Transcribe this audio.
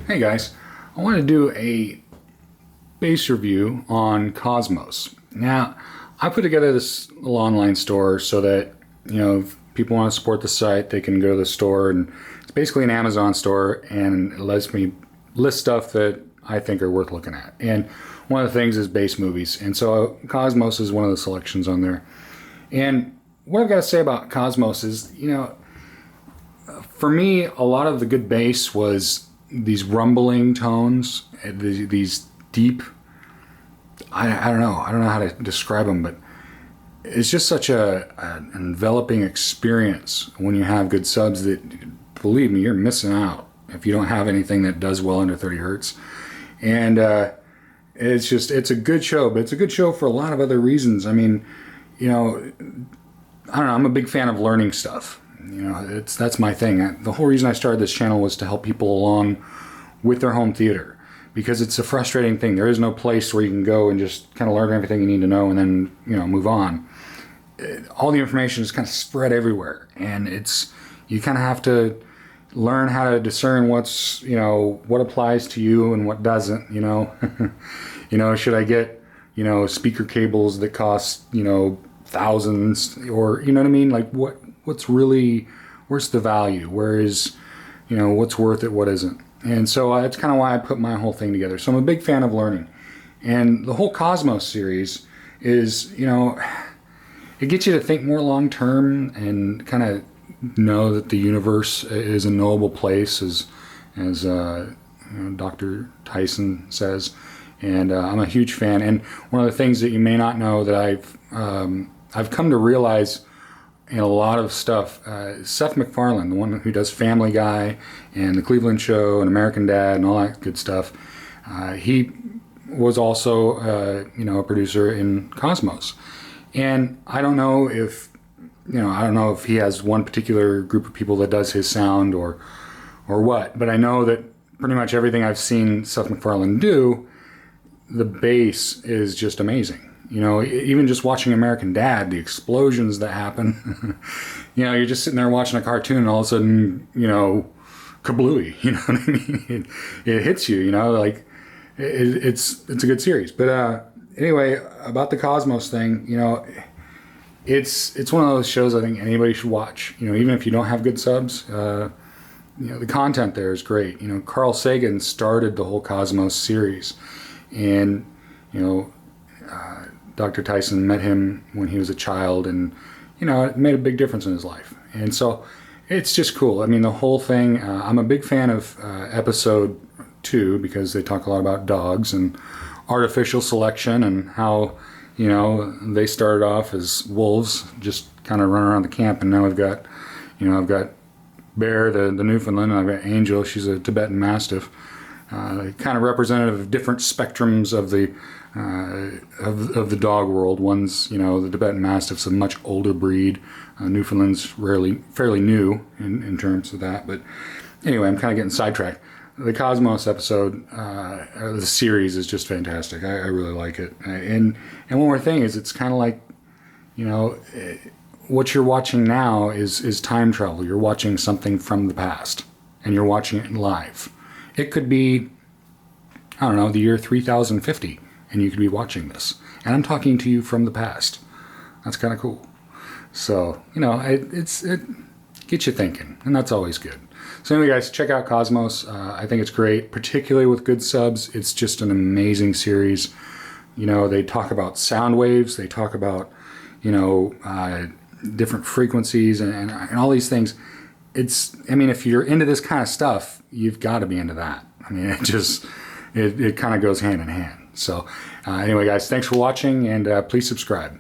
Hey guys, I want to do a base review on Cosmos. Now, I put together this little online store so that, if people want to support the site, they can go to the store, and it's basically an Amazon store, and it lets me list stuff that I think are worth looking at. And one of the things is base movies, and so Cosmos is one of the selections on there. And what I've got to say about Cosmos is, for me, a lot of the good bass was these rumbling tones, these deep, I don't know how to describe them, but it's just such an enveloping experience when you have good subs that, believe me, you're missing out if you don't have anything that does well under 30 hertz. And it's a good show, but it's a good show for a lot of other reasons. I mean, I don't know, I'm a big fan of learning stuff. That's my thing. The whole reason I started this channel was to help people along with their home theater, because it's a frustrating thing. There is no place where you can go and just kind of learn everything you need to know and then, move on. All the information is kind of spread everywhere, and you kind of have to learn how to discern what applies to you and what doesn't, should I get, speaker cables that cost, thousands, or, you know what I mean? Like what's the value? Where is, what's worth it, what isn't? And so that's kind of why I put my whole thing together. So I'm a big fan of learning. And the whole Cosmos series is, it gets you to think more long term and kind of know that the universe is a knowable place, as Dr. Tyson says. And I'm a huge fan. And one of the things that you may not know that I've come to realize in a lot of stuff, Seth McFarlane, the one who does Family Guy and the Cleavland Show and American Dad and all that good stuff, he was also a producer in Cosmos. And I don't know if he has one particular group of people that does his sound or what, but I know that pretty much everything I've seen Seth MacFarlane do, the bass is just amazing. Even just watching American Dad, the explosions that happen, you're just sitting there watching a cartoon and all of a sudden, kablooey, you know what I mean? It hits you, like it's a good series. But anyway, about the Cosmos thing, it's one of those shows I think anybody should watch, even if you don't have good subs. The content there is great. Carl Sagan started the whole Cosmos series, and, Dr. Tyson met him when he was a child, and it made a big difference in his life. And so it's just cool. I mean, the whole thing, I'm a big fan of episode 2, because they talk a lot about dogs and artificial selection and how they started off as wolves, just kind of running around the camp, and now I've got Bear, the Newfoundland, and I've got Angel, she's a Tibetan Mastiff, kind of representative of different spectrums of the dog world. One's, the Tibetan Mastiff's a much older breed. Newfoundland's fairly new in terms of that. But anyway, I'm kind of getting sidetracked. The Cosmos episode, the series, is just fantastic. I really like it. And one more thing is, it's kind of like, what you're watching now is time travel. You're watching something from the past, and you're watching it live. It could be, I don't know, the year 3050, and you could be watching this. And I'm talking to you from the past. That's kind of cool. So, it gets you thinking, and that's always good. So anyway, guys, check out Cosmos. I think it's great, particularly with good subs. It's just an amazing series. They talk about sound waves. They talk about, different frequencies and all these things. If you're into this kind of stuff, you've got to be into that. It kind of goes hand in hand. So anyway, guys, thanks for watching, and please subscribe.